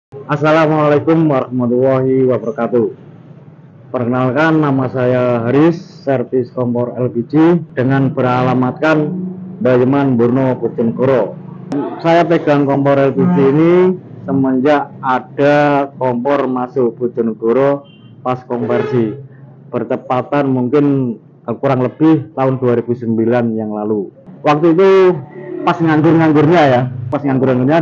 Assalamualaikum warahmatullahi wabarakatuh. Perkenalkan, nama saya Haris, servis kompor LPG dengan beralamatkan Bayeman Burno Bojonegoro. Saya pegang kompor LPG ini semenjak ada kompor masuk Bojonegoro pas konversi. Bertepatan mungkin kurang lebih tahun 2009 yang lalu. Waktu itu pas nganggur-nganggurnya ya,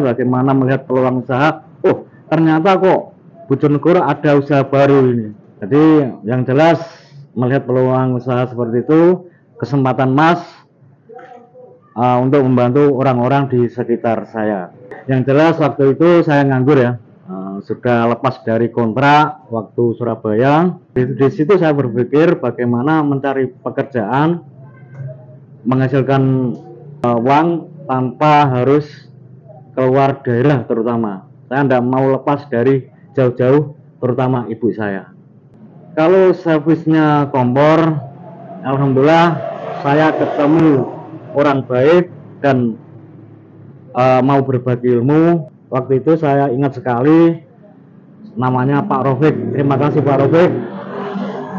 bagaimana melihat peluang usaha. Oh, ternyata kok Bojonegoro ada usaha baru ini. Jadi yang jelas melihat peluang usaha seperti itu, kesempatan emas untuk membantu orang-orang di sekitar saya. Yang jelas waktu itu saya nganggur ya, sudah lepas dari kontrak waktu Surabaya. Di situ saya berpikir bagaimana mencari pekerjaan, menghasilkan uang tanpa harus keluar daerah terutama. Saya tidak mau lepas dari jauh-jauh, terutama ibu saya. Kalau servisnya kompor, alhamdulillah saya ketemu orang baik dan mau berbagi ilmu. Waktu itu saya ingat sekali namanya Pak Rofik. Terima kasih Pak Rofik.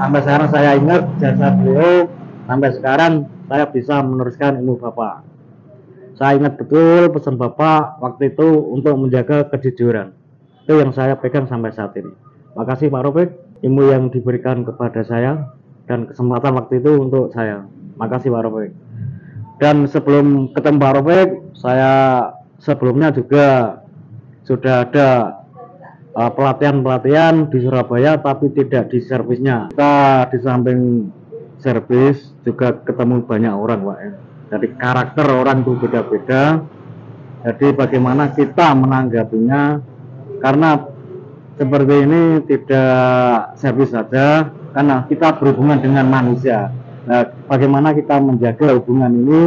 Sampai sekarang saya ingat jasa beliau. Sampai sekarang saya bisa meneruskan ilmu Bapak. Saya ingat betul pesan Bapak waktu itu untuk menjaga kejujuran. Itu yang saya pegang sampai saat ini. Makasih Pak Rofik, ilmu yang diberikan kepada saya dan kesempatan waktu itu untuk saya. Makasih Pak Rofik. Dan sebelum ketemu Pak Rofik, saya sebelumnya juga sudah ada pelatihan-pelatihan di Surabaya, tapi tidak di servisnya. Kita di samping servis juga ketemu banyak orang Pak ya. Jadi karakter orang itu beda-beda. Jadi bagaimana kita menanggapinya, karena seperti ini tidak servis saja, karena kita berhubungan dengan manusia. Nah, bagaimana kita menjaga hubungan ini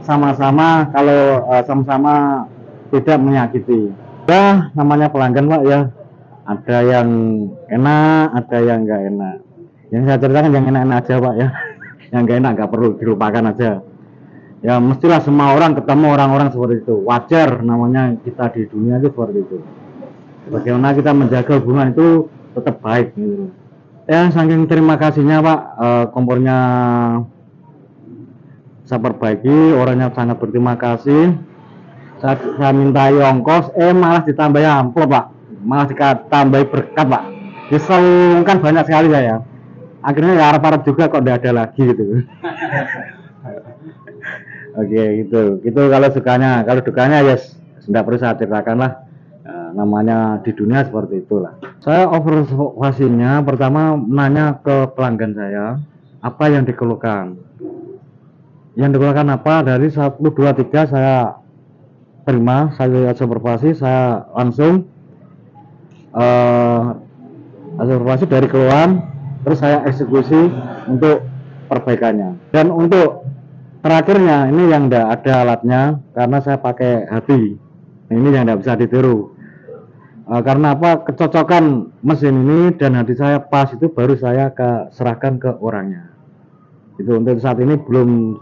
sama-sama, kalau sama-sama tidak menyakiti. Ya, namanya pelanggan Pak ya, ada yang enak, ada yang enggak enak. Yang saya ceritakan yang enak-enak aja Pak ya, yang enggak enak nggak perlu dilupakan aja. Ya mestilah semua orang ketemu orang-orang seperti itu, wajar, namanya kita di dunia itu seperti itu. Bagaimana kita menjaga hubungan itu tetap baik gitu. Ya saking terima kasihnya Pak, kompornya saya perbaiki, orangnya sangat berterima kasih. Saya minta ongkos, malah ditambah amplop Pak, malah ditambah berkat Pak. Diselungkan banyak sekali saya. Akhirnya ya harap-harap juga kok tidak ada lagi gitu. Oke, gitu kalau sukanya. Kalau dukanya ya tidak perlu saya ceritakan lah. Namanya di dunia seperti itulah. Saya observasinya pertama nanya ke pelanggan saya apa yang dikeluhkan. Yang dikeluhkan apa, dari 1, 2, 3 saya terima, saya observasi, saya langsung observasi dari keluhan, terus saya eksekusi untuk perbaikannya. Dan untuk terakhirnya ini yang tidak ada alatnya, karena saya pakai hati. Ini yang tidak bisa ditiru. Karena apa, kecocokan mesin ini dan hati saya pas, itu baru saya serahkan ke orangnya. Itu untuk saat ini belum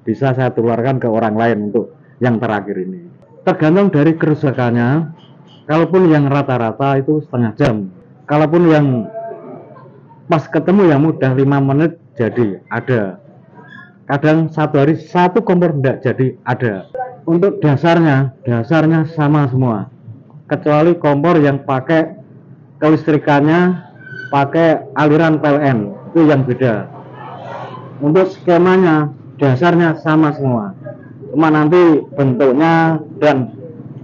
bisa saya tularkan ke orang lain untuk yang terakhir ini. Tergantung dari kerusakannya. Kalaupun yang rata-rata itu setengah jam, kalaupun yang pas ketemu yang mudah 5 menit jadi ada. Kadang satu hari satu kompor tidak jadi ada. Untuk dasarnya sama semua, kecuali kompor yang pakai kelistrikannya pakai aliran PLN, itu yang beda. Untuk skemanya dasarnya sama semua, cuma nanti bentuknya dan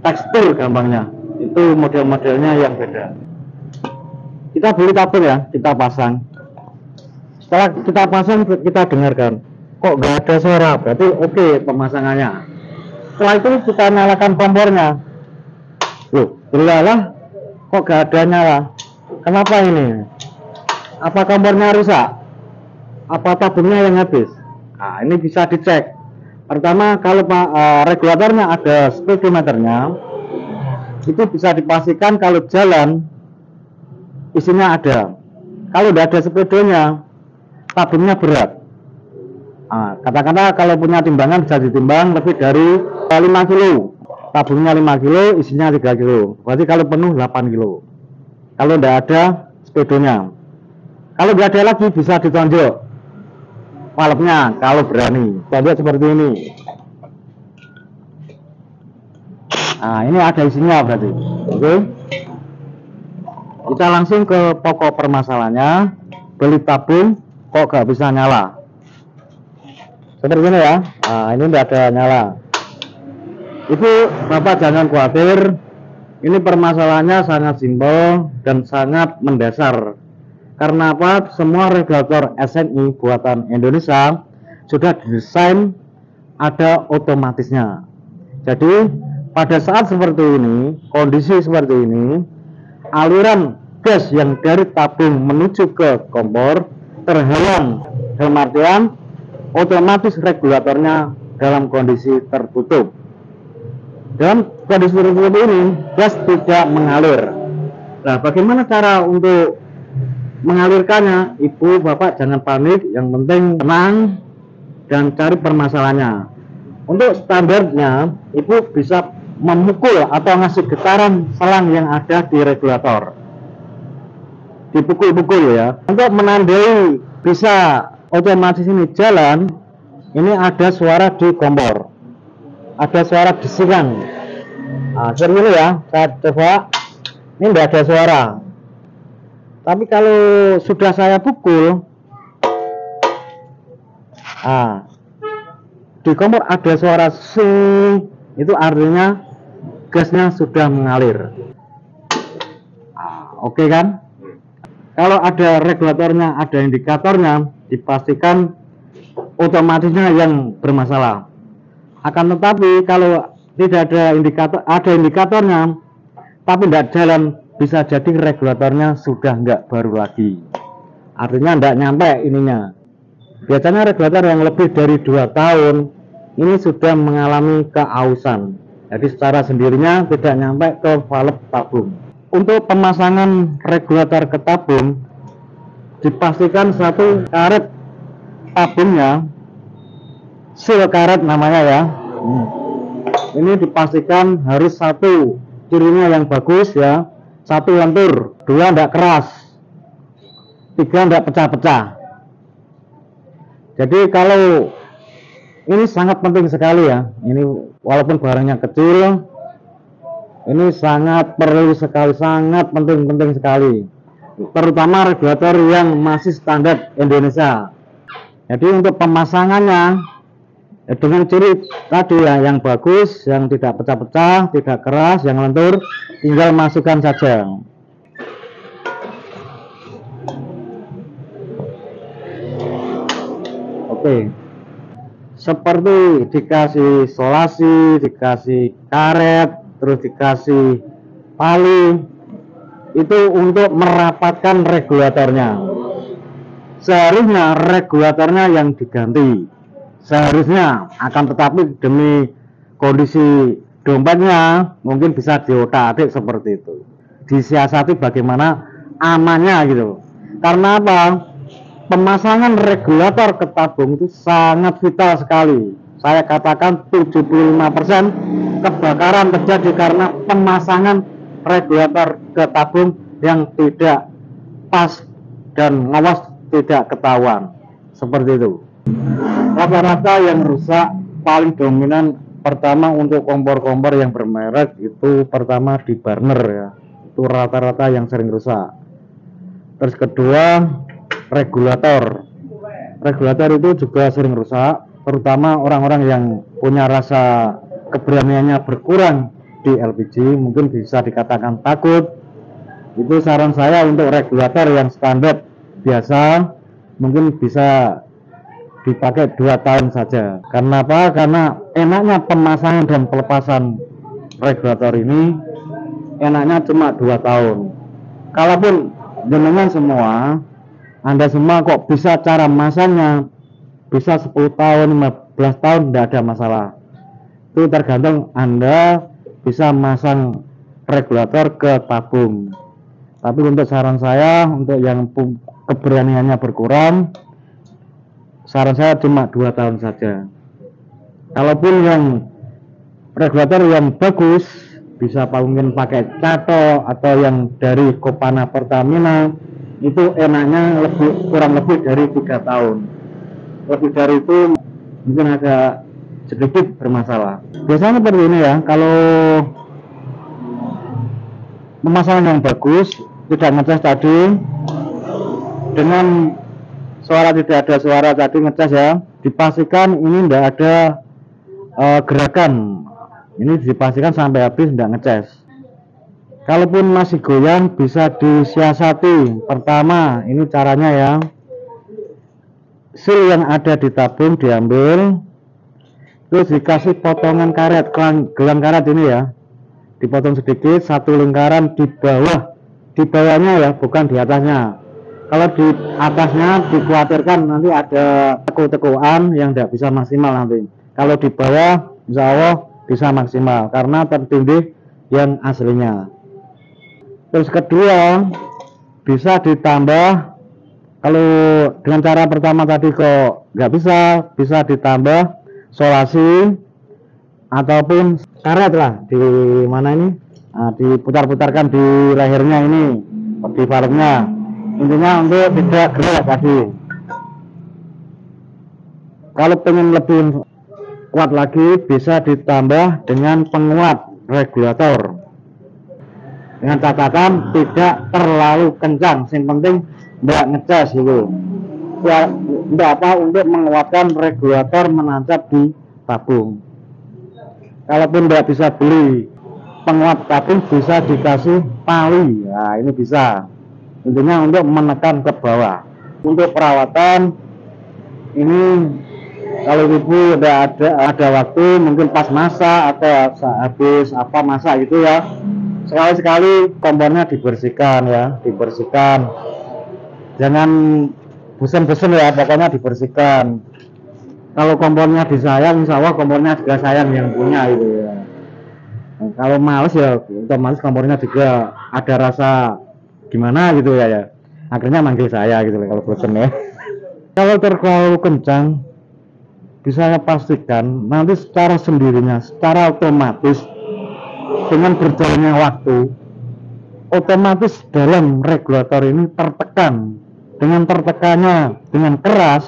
tekstur gampangnya itu model-modelnya yang beda. Kita beli tabung ya, kita pasang. Setelah kita pasang, kita dengarkan kok nggak ada suara, berarti oke pemasangannya. Setelah itu kita nyalakan kompornya. Loh, belalah, kok gak ada nyala? Kenapa ini? Apa kompornya rusak? Apa tabungnya yang habis? Nah, ini bisa dicek. Pertama, kalau regulatornya ada speedometernya, itu bisa dipastikan kalau jalan isinya ada. Kalau tidak ada speedonya, tabungnya berat. Nah, katakanlah kalau punya timbangan bisa ditimbang lebih dari 5 kilo. tabungnya 5 kilo, isinya 3 kilo. Berarti kalau penuh 8 kilo. Kalau tidak ada speedonya. Kalau nggak ada lagi bisa ditonjok valve-nya kalau berani. Kita lihat seperti ini. Nah, ini ada isinya berarti. Oke. Kita langsung ke pokok permasalahannya. Beli tabung kok nggak bisa nyala. Seperti ini ya. Nah, ini tidak ada nyala. Itu Bapak jangan khawatir. Ini permasalahannya sangat simpel dan sangat mendasar. Karena apa? Semua regulator SNI buatan Indonesia sudah didesain ada otomatisnya. Jadi pada saat seperti ini, kondisi seperti ini, aliran gas yang dari tabung menuju ke kompor terhalang, dalam artian otomatis regulatornya dalam kondisi tertutup. Dalam kondisi tertutup ini gas tidak mengalir. Nah, bagaimana cara untuk mengalirkannya? Ibu bapak jangan panik, yang penting tenang dan cari permasalahannya. Untuk standarnya ibu bisa memukul atau ngasih getaran selang yang ada di regulator, dipukul-pukul ya, untuk menandai bisa otomatis ini jalan. Ini ada suara di kompor, ada suara desikan. Nah, seperti ini ya, saya coba. Ini tidak ada suara. Tapi kalau sudah saya pukul, di kompor ada suara sing, itu artinya gasnya sudah mengalir. Oke kan? Kalau ada regulatornya, ada indikatornya, dipastikan otomatisnya yang bermasalah. Akan tetapi kalau tidak ada indikator, ada indikatornya tapi tidak jalan, bisa jadi regulatornya sudah nggak baru lagi, artinya nggak nyampe ininya. Biasanya regulator yang lebih dari 2 tahun ini sudah mengalami keausan, jadi secara sendirinya tidak nyampe ke valve tabung. Untuk pemasangan regulator ke tabung, dipastikan satu karet tabungnya, seal karet namanya ya, ini dipastikan harus satu cirinya yang bagus ya, 1 lentur, 2 tidak keras, 3 tidak pecah-pecah. Jadi kalau ini sangat penting sekali ya, ini walaupun barangnya kecil, ini sangat perlu sekali, sangat penting sekali, terutama regulator yang masih standar Indonesia. Jadi untuk pemasangannya dengan ciri tadi ya, yang bagus, yang tidak pecah-pecah, tidak keras, yang lentur, tinggal masukkan saja. Oke, seperti dikasih solasi, dikasih karet, terus dikasih pali, itu untuk merapatkan regulatornya. Seharusnya regulatornya yang diganti, seharusnya, akan tetapi demi kondisi dompetnya mungkin bisa diotak-atik seperti itu, disiasati bagaimana amannya gitu. Karena apa? Pemasangan regulator ke tabung itu sangat vital sekali. Saya katakan 75% kebakaran terjadi karena pemasangan regulator ke tabung yang tidak pas dan ngawas tidak ketahuan, seperti itu. Rata-rata yang rusak paling dominan pertama untuk kompor-kompor yang bermerek itu pertama di burner ya, itu rata-rata yang sering rusak. Terus kedua regulator itu juga sering rusak, terutama orang-orang yang punya rasa keberaniannya berkurang di LPG, mungkin bisa dikatakan takut. Itu saran saya untuk regulator yang standar biasa mungkin bisa dipakai 2 tahun saja. Karena apa? Karena enaknya pemasangan dan pelepasan regulator ini enaknya cuma 2 tahun. Kalaupun jenengan semua, Anda semua kok bisa cara masangnya bisa 10 tahun, 15 tahun, tidak ada masalah. Itu tergantung Anda bisa masang regulator ke tabung. Tapi untuk saran saya, untuk yang keberaniannya berkurang, saran saya cuma 2 tahun saja. Kalaupun yang regulator yang bagus bisa mungkin pakai Cato atau yang dari Kopana Pertamina, itu enaknya kurang lebih dari 3 tahun. Lebih dari itu mungkin agak sedikit bermasalah. Biasanya seperti ini ya, kalau pemasangan yang bagus, tidak ngecas tadi, dengan suara tidak ada suara tadi ngecas ya, dipastikan ini tidak ada gerakan. Ini dipastikan sampai habis tidak ngecas. Kalaupun masih goyang bisa disiasati. Pertama, ini caranya ya, seal yang ada di tabung diambil, terus dikasih potongan karet, gelang karet ini ya, dipotong sedikit, satu lingkaran di bawahnya ya, bukan di atasnya. Kalau di atasnya dikhawatirkan nanti ada tekuk-tekukan yang tidak bisa maksimal nanti. Kalau di bawah insya Allah bisa maksimal karena tertindih yang aslinya. Terus kedua, bisa ditambah, kalau dengan cara pertama tadi kok nggak bisa ditambah solasi ataupun karet lah di mana ini, nah, diputar-putarkan di lehernya ini, di valve-nya, intinya untuk tidak gerak tadi. Kalau pengen lebih kuat lagi bisa ditambah dengan penguat regulator, dengan catatan tidak terlalu kencang, yang penting tidak ngecas gitu ya, untuk menguatkan regulator menancap di tabung. Kalaupun tidak bisa beli penguat tabung, bisa dikasih tali, nah ini bisa, intinya untuk menekan ke bawah. Untuk perawatan ini, kalau ibu udah ada waktu, mungkin pas masak atau habis apa masak gitu ya, sekali-sekali kompornya dibersihkan ya, jangan bosan-bosan ya, pokoknya dibersihkan. Kalau kompornya disayang, insya Allah kompornya juga sayang yang punya gitu ya. Nah, kalau males ya otomatis kompornya juga ada rasa gimana gitu ya, akhirnya manggil saya gitu kalau bosan ya. Kalau terlalu kencang, bisa saya pastikan nanti secara sendirinya, secara otomatis dengan berjalannya waktu, otomatis dalam regulator ini tertekan. Dengan tertekannya dengan keras,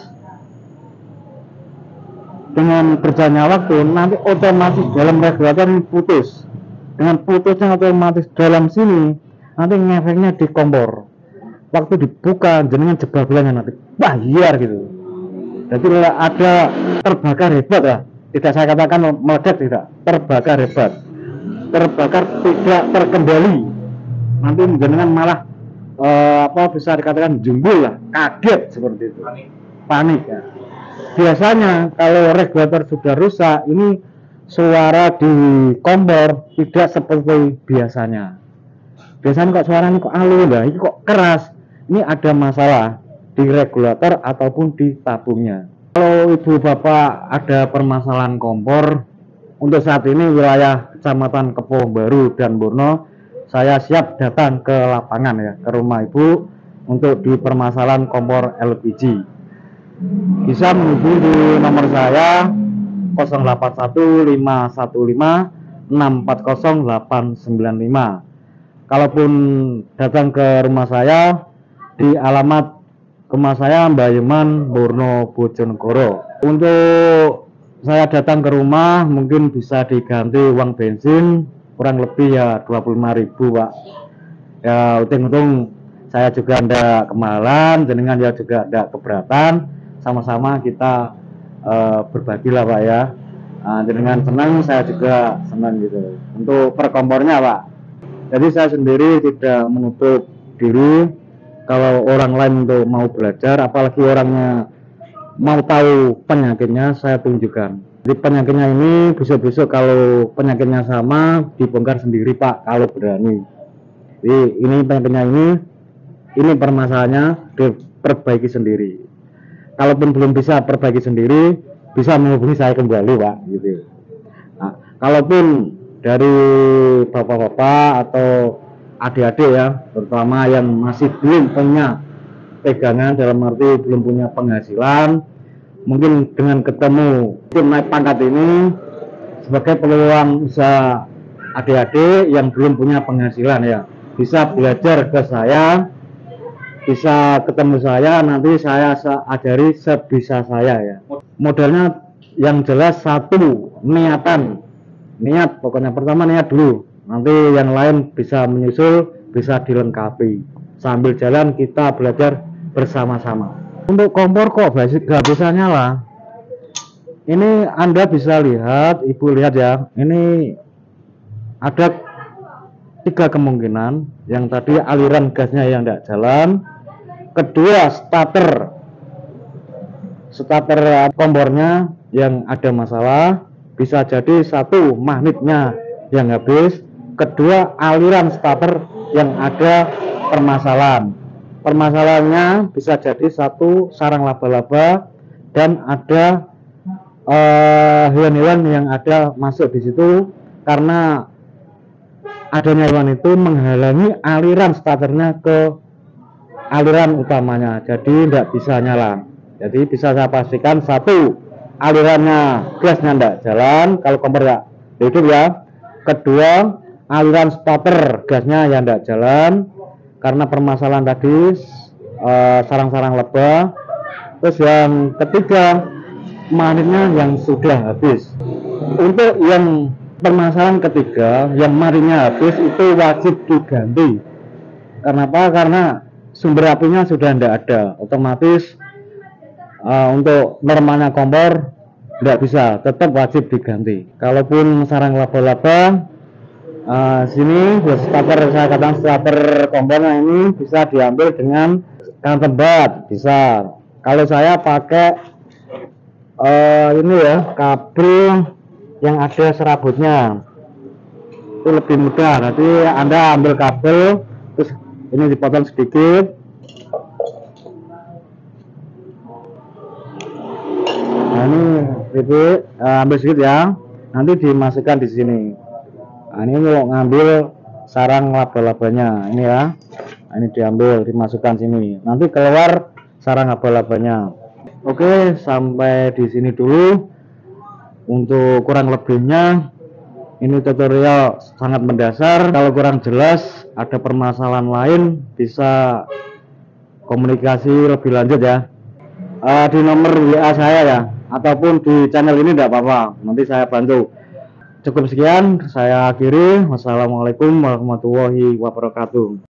dengan berjalannya waktu, nanti otomatis dalam regulator ini putus. Dengan putusnya otomatis dalam sini nanti ngefeknya di kompor. Waktu dibuka jenengan jebak-jebakan nanti bayar gitu. Jadi ada terbakar hebat ya. Tidak saya katakan meledak, tidak, terbakar hebat. Terbakar tidak terkendali. Nanti jenengan malah bisa dikatakan jembul lah, kaget seperti itu, panik ya. Biasanya kalau regulator sudah rusak, ini suara di kompor tidak seperti biasanya. Biasanya kok suaranya kok halus, ini kok keras. Ini ada masalah di regulator ataupun di tabungnya. Kalau ibu bapak ada permasalahan kompor, untuk saat ini wilayah Kecamatan Kepong Baru dan Borno, saya siap datang ke lapangan ya, ke rumah ibu untuk di permasalahan kompor LPG. Bisa menghubungi di nomor saya 081515640895. Kalaupun datang ke rumah saya di alamat rumah saya Mbayeman, Borno, Bojonegoro. Untuk saya datang ke rumah mungkin bisa diganti uang bensin kurang lebih ya 25.000 Pak ya, untung saya juga ndak kemahalan, jenengan ya juga ndak keberatan, sama-sama kita berbagi lah Pak ya. Jenengan senang, saya juga senang gitu. Untuk perkompornya Pak, jadi saya sendiri tidak menutup diri kalau orang lain untuk mau belajar, apalagi orangnya mau tahu penyakitnya, saya tunjukkan. Jadi penyakitnya ini besok-besok kalau penyakitnya sama dibongkar sendiri Pak, kalau berani. Jadi ini penyakitnya ini permasalahannya diperbaiki sendiri. Kalaupun belum bisa perbaiki sendiri, bisa menghubungi saya kembali Pak gitu. Nah, kalaupun dari bapak-bapak atau adik-adik ya, terutama yang masih belum punya pegangan, dalam arti belum punya penghasilan, mungkin dengan ketemu tim naik pangkat ini sebagai peluang usaha adik-adik yang belum punya penghasilan ya, bisa belajar ke saya, bisa ketemu saya, nanti saya ajari sebisa saya ya. Modalnya yang jelas satu, niat, pokoknya pertama niat dulu, nanti yang lain bisa menyusul, bisa dilengkapi. Sambil jalan kita belajar bersama-sama. Untuk kompor kok gak bisa nyala. Ini Anda bisa lihat, Ibu lihat ya, ini ada 3 kemungkinan. Yang tadi aliran gasnya yang tidak jalan, kedua starter kompornya yang ada masalah, bisa jadi satu magnetnya yang habis, kedua aliran starter yang ada permasalahannya bisa jadi satu sarang laba-laba dan ada hewan-hewan yang ada masuk di situ, karena adanya hewan itu menghalangi aliran starternya ke aliran utamanya, jadi tidak bisa nyala. Jadi bisa saya pastikan satu, alirannya gasnya tidak jalan kalau kompor nggak hidup ya. Kedua, aliran starter gasnya yang tidak jalan karena permasalahan tadi sarang-sarang lebah. Terus yang ketiga, marinnya yang sudah habis. Untuk yang permasalahan ketiga, yang marinnya habis itu wajib diganti. Kenapa? Karena sumber apinya sudah tidak ada, otomatis untuk normalnya kompor tidak bisa, tetap wajib diganti. Kalaupun sarang laba-laba sini starter, saya katakan starter kompornya ini bisa diambil dengan tembat, bisa. Kalau saya pakai ini ya, kabel yang ada serabutnya itu lebih mudah. Nanti Anda ambil kabel, terus ini dipotong sedikit. Nah ini ambil sedikit ya, nanti dimasukkan di sini. Nah ini mau ngambil sarang laba-labanya ini ya. Nah, ini diambil, dimasukkan sini, nanti keluar sarang laba-labanya. Oke, sampai di sini dulu. Untuk kurang lebihnya ini tutorial sangat mendasar. Kalau kurang jelas, ada permasalahan lain, bisa komunikasi lebih lanjut ya di nomor WA saya ya, ataupun di channel ini tidak apa-apa, nanti saya bantu. Cukup sekian, saya akhiri. Wassalamualaikum warahmatullahi wabarakatuh.